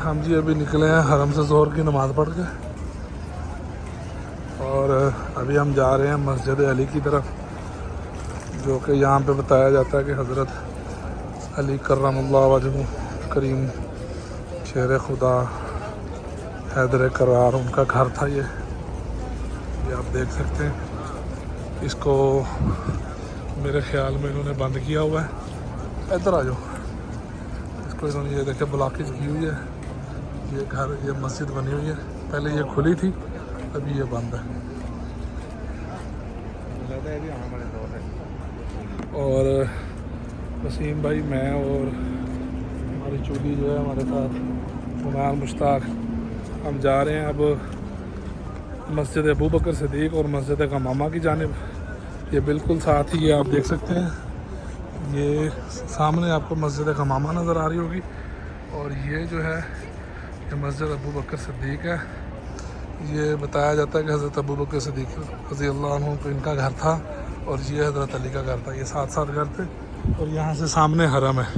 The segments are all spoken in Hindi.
हम जी अभी निकले हैं हरम से ज़ोहर की नमाज़ पढ़ के और अभी हम जा रहे हैं मस्जिद अली की तरफ, जो कि यहाँ पे बताया जाता है कि हज़रत अली कर्रमल्लाहु वजहू करीम शेर खुदा हैदर करार उनका घर था। ये आप देख सकते हैं। इसको मेरे ख्याल में इन्होंने बंद किया हुआ है। इधर आ जाओ। इसको इन्होंने ये देखे ब्लॉकेज की हुई है। ये घर, ये मस्जिद बनी हुई है, पहले ये खुली थी, अभी ये बंद है। और वसीम भाई, मैं और हमारी चूली जो है हमारे साथ उमर मुश्ताक, हम जा रहे हैं अब मस्जिद अबू बकर सिद्दीक़ और मस्जिद गमामा की जानिब। ये बिल्कुल साथ ही, ये आप देख सकते हैं, ये सामने आपको मस्जिद गमामा नज़र आ रही होगी और ये जो है ये मस्जिद अबू बकर सिद्दीक़ है। ये बताया जाता है कि हज़रत अबू बकर सिद्दीक़ रज़ी अल्लाह अन्हु को इनका घर था और ये हज़रत अली का घर था। ये साथ साथ घर थे और यहाँ से सामने हरम है।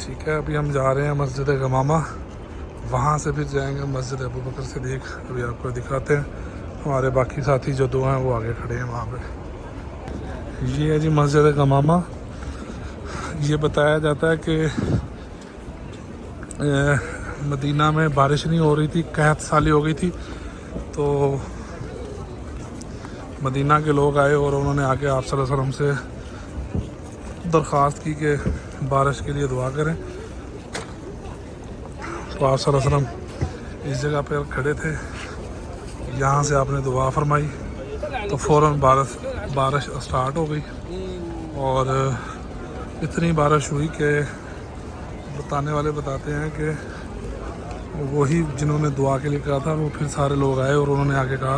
ठीक है, अभी हम जा रहे हैं मस्जिद गमामा, वहाँ से फिर जाएंगे मस्जिद अबू बकर सिद्दीक़। अभी आपको दिखाते हैं। हमारे बाकी साथी जो दो हैं वो आगे खड़े हैं वहाँ पे। ये है जी मस्जिद गमामा। ये बताया जाता है कि मदीना में बारिश नहीं हो रही थी, कहत साली हो गई थी, तो मदीना के लोग आए और उन्होंने आके आप सल्लल्लाहु अलैहि वसल्लम से दरख्वास्त की कि बारिश के लिए दुआ करें। तो आप सल्लल्लाहु अलैहि वसल्लम इस जगह पर खड़े थे, यहाँ से आपने दुआ फरमाई तो फ़ौरन बारिश स्टार्ट हो गई और इतनी बारिश हुई कि बताने वाले बताते हैं कि वही जिन्होंने दुआ के लिए कहा था वो फिर सारे लोग आए और उन्होंने आके कहा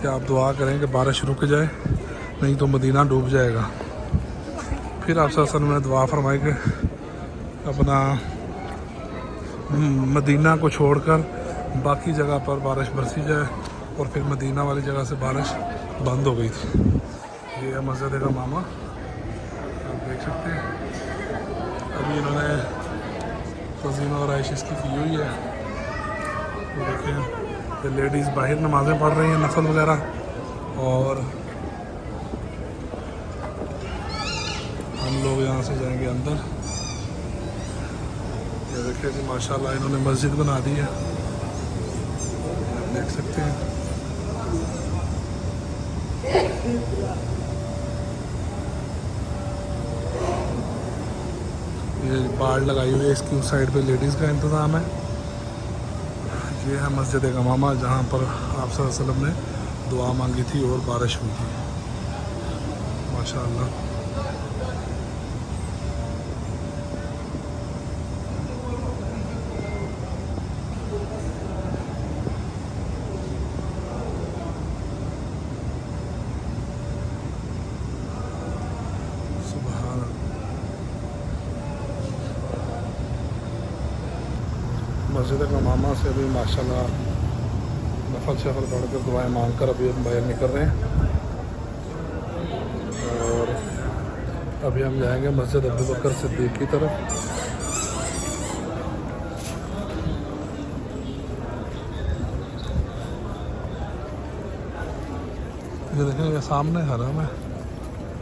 कि आप दुआ करें कि बारिश रुक जाए, नहीं तो मदीना डूब जाएगा। फिर आप सल्लल्लाहु अलैहि वसल्लम ने दुआ फरमाई कि अपना मदीना को छोड़कर बाकी जगह पर बारिश बरसी जाए और फिर मदीना वाली जगह से बारिश बंद हो गई थी। ये है मस्जिद गमामा, आप देख सकते हैं। अभी इन्होंने तज़ीम और आयश इसकी की हुई है। देखें, ये लेडीज़ बाहर नमाज़ें पढ़ रही हैं, नफल वगैरह, और हम लोग यहाँ से जाएंगे अंदर। ये देखिए जी माशाल्लाह इन्होंने मस्जिद बना दी है, आप देख सकते हैं। ये बाड़ लगाई हुई है, इसकी उस साइड पे लेडीज़ का इंतज़ाम है। ये है मस्जिद गमामा, जहाँ पर आप सल्लल्लाहु अलैहि वसल्लम ने दुआ मांगी थी और बारिश हुई थी माशाल्लाह। मस्जिद गमामा से अभी माशाल्लाह नफल शफल पढ़कर दुआएं मांग कर अभी हम बाहर निकल रहे हैं और अभी हम जाएंगे मस्जिद अबू बकर सिद्दीक़ की तरफ। ये देखें, ये सामने हरम है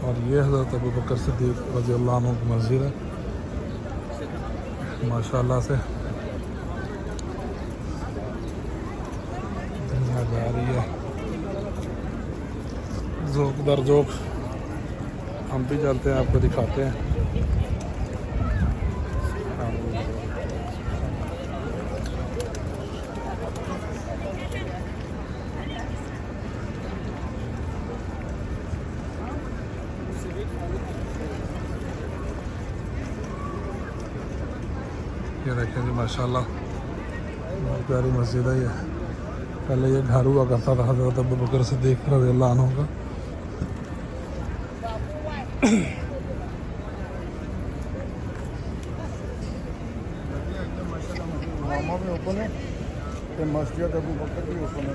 और ये हज़रत अबू बकर सिद्दीक़ रज़ी अल्लाह अन्हु की मस्जिद है माशाल्लाह से। जा रही है जोक दर जोक, हम भी चलते हैं, आपको दिखाते हैं। ये देखें जी माशाल्लाह बहुत प्यारी मस्जिद है। ये पहले ये घर हुआ करता था हज़रत अबू बकर सिद्दीक़ रज़ी अल्लाह अन्हु का। मस्जिद अबू बकर भी ओपन है।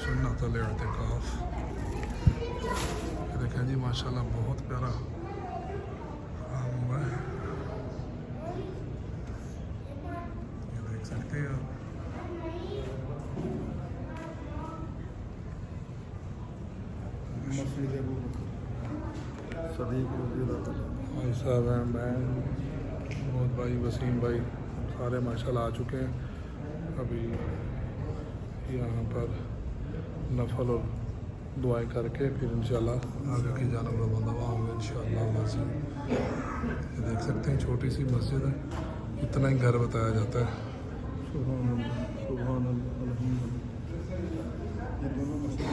सुन्नत अल-इतिकाफ। देखें जी माशाल्लाह बहुत प्यारा काम हुआ है, ये देख सकते हैं आप। भाई साहब हैं, मैं मोहम्मद भाई, वसीम भाई, सारे माशाल्लाह आ चुके हैं। अभी यहाँ पर नफल और दुआएं करके फिर इंशाल्लाह आगे की जानब रवाना होंगे इंशाल्लाह। ये देख सकते हैं छोटी सी मस्जिद है, इतना ही घर बताया जाता है। सुभान अल्लाह, सुभान अल्लाह, अल्हम्दुलिल्लाह। ये दोनों मस्जिद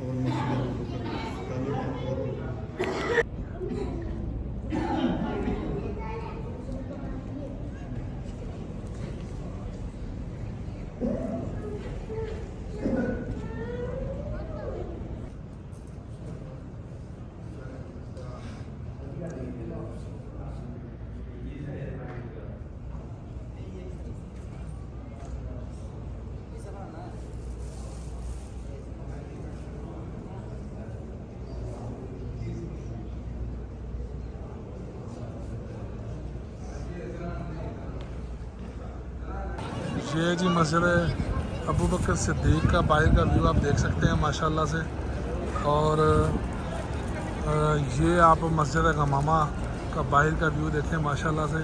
और मस्जिद ये जी मस्जिद अबू बकर सिद्दीक का बाहर का व्यू आप देख सकते हैं माशाल्लाह से। और ये आप मस्जिद गमामा का बाहर का व्यू देखें माशाल्लाह से,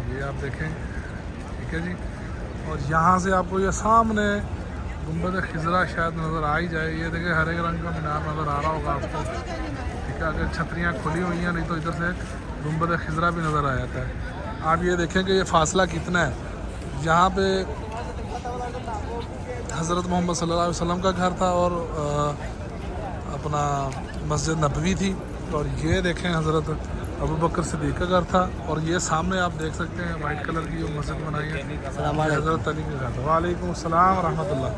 ये आप देखें, ठीक है जी। और यहाँ से आपको ये सामने गुंबद खिजरा शायद नज़र आ ही जाए, ये देखें हरे रंग का मीनार नज़र आ रहा होगा आपको, ठीक है। अगर छतरियाँ खुली हुई हैं, नहीं तो इधर से गुंबद खिजरा भी नज़र आ जाता है। आप ये देखें कि ये फासला कितना है। यहाँ पे हज़रत मोहम्मद सल्लल्लाहु अलैहि वसल्लम का घर था और अपना मस्जिद नबवी थी। और ये देखें हज़रत अबू बकर सिद्दीक का घर था। और ये सामने आप देख सकते हैं वाइट कलर की जो मस्जिद बनाई है, हज़रत अली का घर था। वालेकुम अस्सलाम रहमतुल्लाह।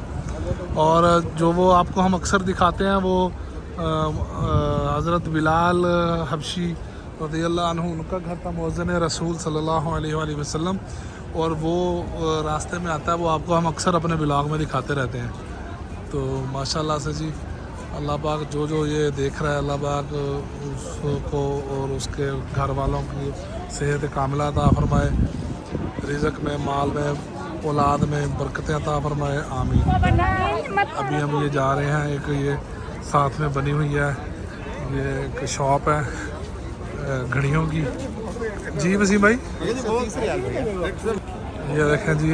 और जो वो आपको हम अक्सर दिखाते हैं वो हज़रत बिलाल हबशी रज़ियल्लाहु अन्हु, उनका घर था, मुअज़्ज़िन रसूल सल्लल्लाहु अलैहि वसल्लम। और वो रास्ते में आता है, वो आपको हम अक्सर अपने ब्लॉग में दिखाते रहते हैं। तो माशाल्लाह से जी अल्लाह पाक जो जो ये देख रहा है, अल्लाह पाक उसको और उसके घर वालों की सेहत कामिला अता फरमाए, रिज़्क़ में, माल में, औलाद में बरकतें अता फरमाए, आमीन। अभी हम ये जा रहे हैं, एक ये साथ में बनी हुई है, ये एक शॉप है घड़ियों की। जी वसीम भाई, ये देखें जी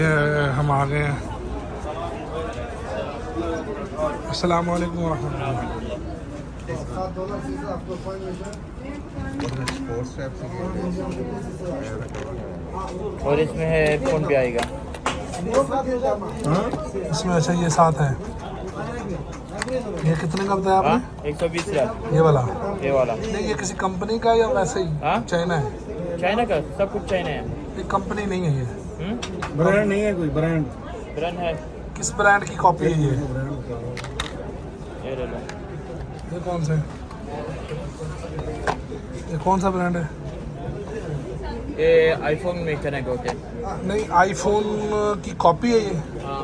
हम आ गए हैं। अस्सलाम वालेकुम वरहमतुल्लाह। और इसमें है हेडफोन भी आएगा। इसमें अच्छा ये साथ है। ये कितने का बताया आपने? 120 रियाल। ये वाला? ये वाला नहीं, ये किसी कंपनी का या वैसे ही? हाँ? चाइना है? चाइना का, सब कुछ चाइना है। ये कंपनी नहीं है, ये ब्रांड नहीं है, कोई ब्रांड ब्रांड है। किस ब्रांड की कॉपी है ये? ये ले लो। ये कौन सा है? ये कौन सा ब्रांड है? ये आईफोन में कनेक्ट होते हैं। नहीं, आईफोन की कॉपी है ये? हाँ।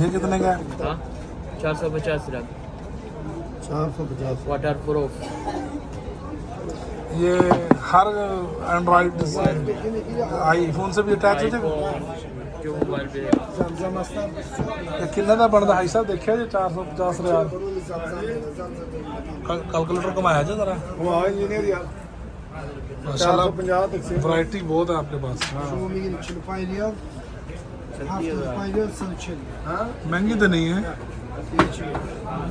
ये कितने का है? हाँ 450 रियाल। 450। Water proof. ये हर एंड्रॉइड से आईफोन से भी अटैच हो जाए? जो मोबाइल पे ये किन्ने का बनता भाई साहब? देखिए जी 450 रियाल। कैलकुलेटर घुमाया जी जरा। वो इंजीनियर यार माशाल्लाह 450 तक से। वैरायटी बहुत है आपके पास। महंगी तो नहीं है?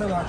7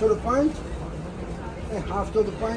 45 75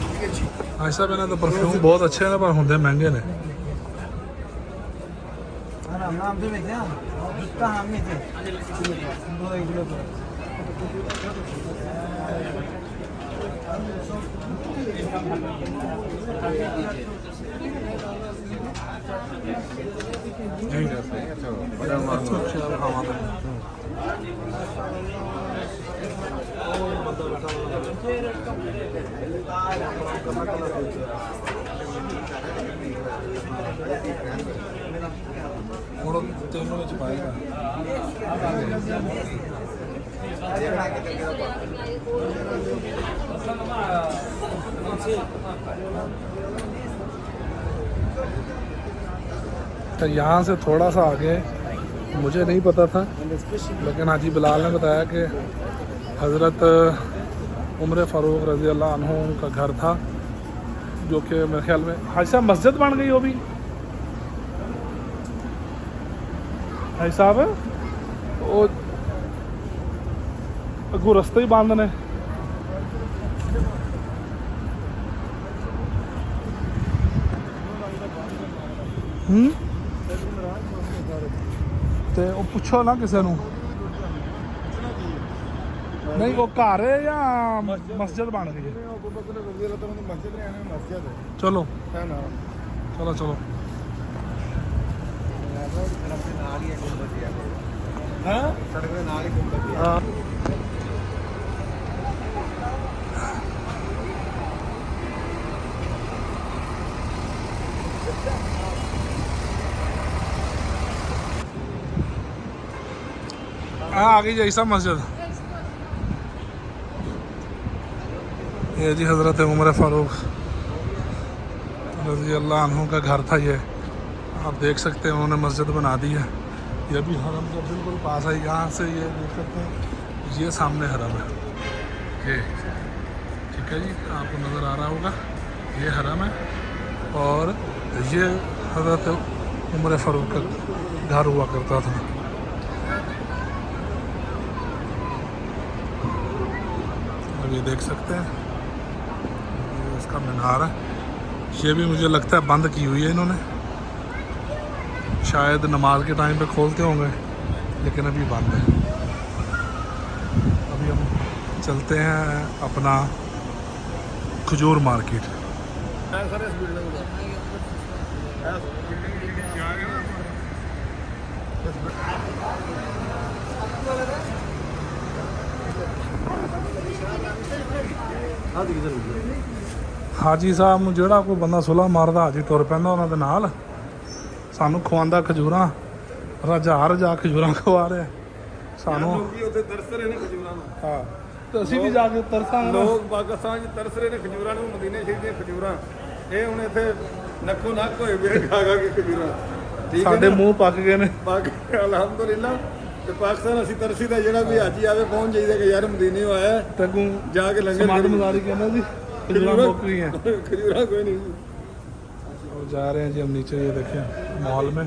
ठीक है जी। भाई साहब इन्हें तो परफ्यूम बहुत अच्छे हैं पर होंगे महंगे ने। नाम से देखते हैं जुत्ता हम में थे 2 किलो पर तेलों में छुपाएगा तो यहाँ से थोड़ा सा आगे मुझे नहीं पता था, लेकिन हाजी बिलाल ने बताया कि हज़रत उमर फ़ारूक रज़ी अल्लाह अन्हु का घर था, जो कि मेरे ख्याल में हाजी साहब मस्जिद बन गई हो भी हाजी साहब वो अगू रस्ते ही बांधने ते वो पुछो ना किसी नू नहीं वो घर है या मस्जिद बन गई है चलो चलो चलो हाँ आ गई जैसा मस्जिद ये जी हज़रत उमर फ़ारूक रज़ी अल्लाह अन्हु का घर था ये। आप देख सकते हैं उन्होंने मस्जिद बना दी है। ये भी हरम के बिल्कुल पास है। यहाँ से ये देख सकते हैं, ये सामने हरम है ये, ठीक है जी, आपको नज़र आ रहा होगा ये हरम है और ये हज़रत उमर फ़ारूक का घर हुआ करता था। ये देख सकते हैं ये इसका मीनार है। ये भी मुझे लगता है बंद की हुई है इन्होंने, शायद नमाज के टाइम पे खोलते होंगे, लेकिन अभी बंद है। अभी हम चलते हैं अपना खजूर मार्केट। हाजी साहब ਜਿਹੜਾ ਕੋਈ ਬੰਦਾ ਸੁਲਾ ਮਾਰਦਾ ਹਾਜੀ ਤੁਰ ਪੈਂਦਾ ਉਹਨਾਂ ਦੇ ਨਾਲ, ਸਾਨੂੰ ਖਵਾਉਂਦਾ ਖਜੂਰਾਂ, ਰਜਾ ਖਜੂਰਾਂ ਖਵਾ ਰਿਹਾ ਸਾਨੂੰ। ਲੋਕੀ ਉੱਥੇ ਤਰਸ ਰਹੇ ਨੇ ਖਜੂਰਾਂ ਨੂੰ। ਹਾਂ ਤੇ ਅਸੀਂ ਵੀ ਜਾ ਕੇ ਤਰਸਾਂਗੇ। ਲੋਕ ਪਾਕਿਸਤਾਨ 'ਚ ਤਰਸ ਰਹੇ ਨੇ ਖਜੂਰਾਂ ਨੂੰ, ਮਦੀਨੇ ਸ਼ਰੀਫ ਦੀਆਂ ਖਜੂਰਾਂ। ਇਹ ਹੁਣ ਇੱਥੇ ਨੱਕੋ ਨੱਕ ਹੋਏ ਵੇ ਖਾ ਕੇ ਖਜੂਰਾਂ। ਠੀਕ ਹੈ, ਸਾਡੇ ਮੂੰਹ ਪੱਕ ਗਏ ਨੇ। ਅਲਹਮਦੁਲਿਲਾ। ਤੇ ਪਾਕਿਸਤਾਨ ਅਸੀਂ ਤਰਸੀ ਦਾ ਜਿਹੜਾ ਵੀ ਹਾਜੀ ਆਵੇ ਪਹੁੰਚ ਜਾਈਦਾ ਕਿ ਯਾਰ ਮਦੀਨੇ ਆਇਆ ਤੇ ਅੱਗੋਂ ਜਾ ਕੇ ਲੰਗਰ ਸਮਾਦ ਮਜ਼ਾਰੀ ਕਹਿੰਦਾ ਜੀ खजूरा मुक गई हैं। खजूरा कोई नहीं। और जा रहे हैं जी हम नीचे, ये देखें मॉल में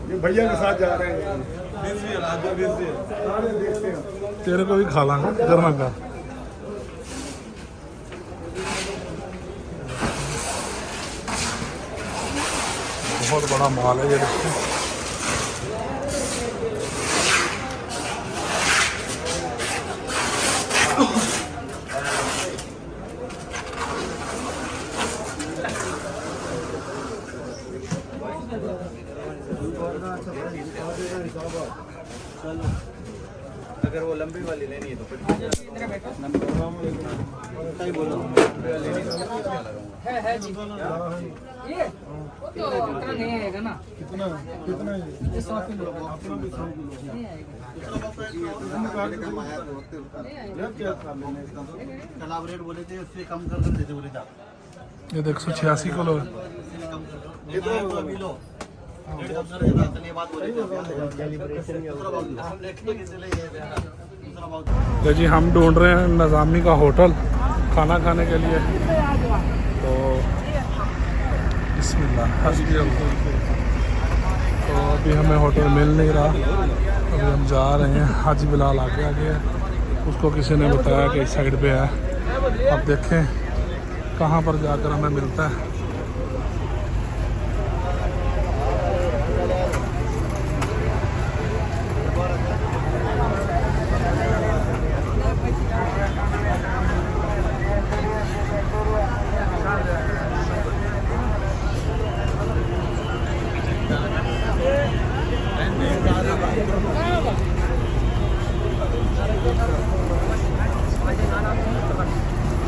ये भैया के साथ जा रहे हैं। तेरे को भी खा लांगा, करना का। बहुत बड़ा मॉल है ये, देखें। अगर वो लंबी वाली लेनी है तो फिर है जी ये वो तो उतना नहीं आएगा ना। कितना कितना है? ये 100 किलो अपना भी 100 किलो नहीं आएगा। कल आप रेट बोले थे उससे कम कर देते बोले थे। ये देख 186 किलो है। किलो तो जी हम ढूंढ रहे हैं निज़ामी का होटल खाना खाने के लिए, तो बिस्मिल्लाह हस्बी अल्लाह। तो अभी हमें होटल मिल नहीं रहा, अभी हम जा रहे हैं। हाजी बिलाल आगे है, उसको किसी ने बताया कि इस साइड पे है। अब देखें कहाँ पर जाकर हमें मिलता है।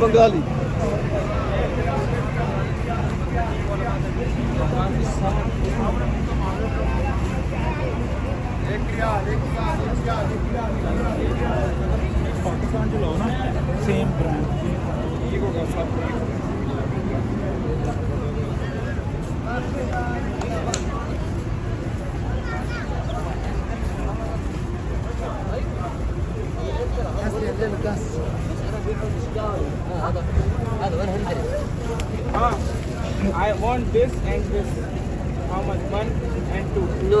बंगाली पाकिस्तान जो लो ना सेम ब्रांड ये होगा सब I want this and this. How much? 1 and 2. No.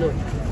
no.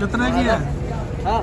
कितने की है हाँ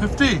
50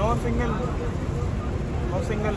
No single. No single.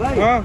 हाँ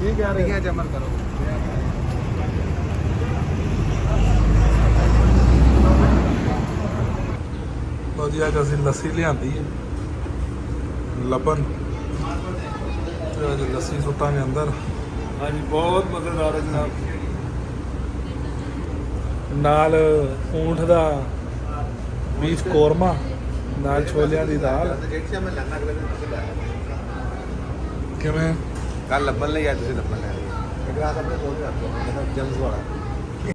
ठीक है जमर करो ਲੋ ਜੀ ਅੱਜ ਅਸੀਂ ਲੱਸੀ ਲਿਆਂਦੀ ਹੈ ਲਬਨ ਤੇ ਅੱਜ ਲੱਸੀ ਸੁੱਟਾਂਗੇ ਅੰਦਰ ਹਾਂਜੀ ਬਹੁਤ ਮਜ਼ੇਦਾਰ ਹੈ ਜਨਾਬ ਨਾਲ ਊਂਠ ਦਾ ਬੀਫ ਕੋਰਮਾ ਨਾਲ ਛੋਲਿਆਂ ਦੀ ਦਾਲ ਕਿਵੇਂ ਕੱਲ ਲੱਭਣ ਲਈ ਅੱਜ ਤੁਸੀਂ ਲੱਭਣ ਲੈ ਇੱਕ ਰਾਤ ਆਪਣੇ ਕੋਲ ਰੱਖੋ ਜਮਸ ਵਾਲਾ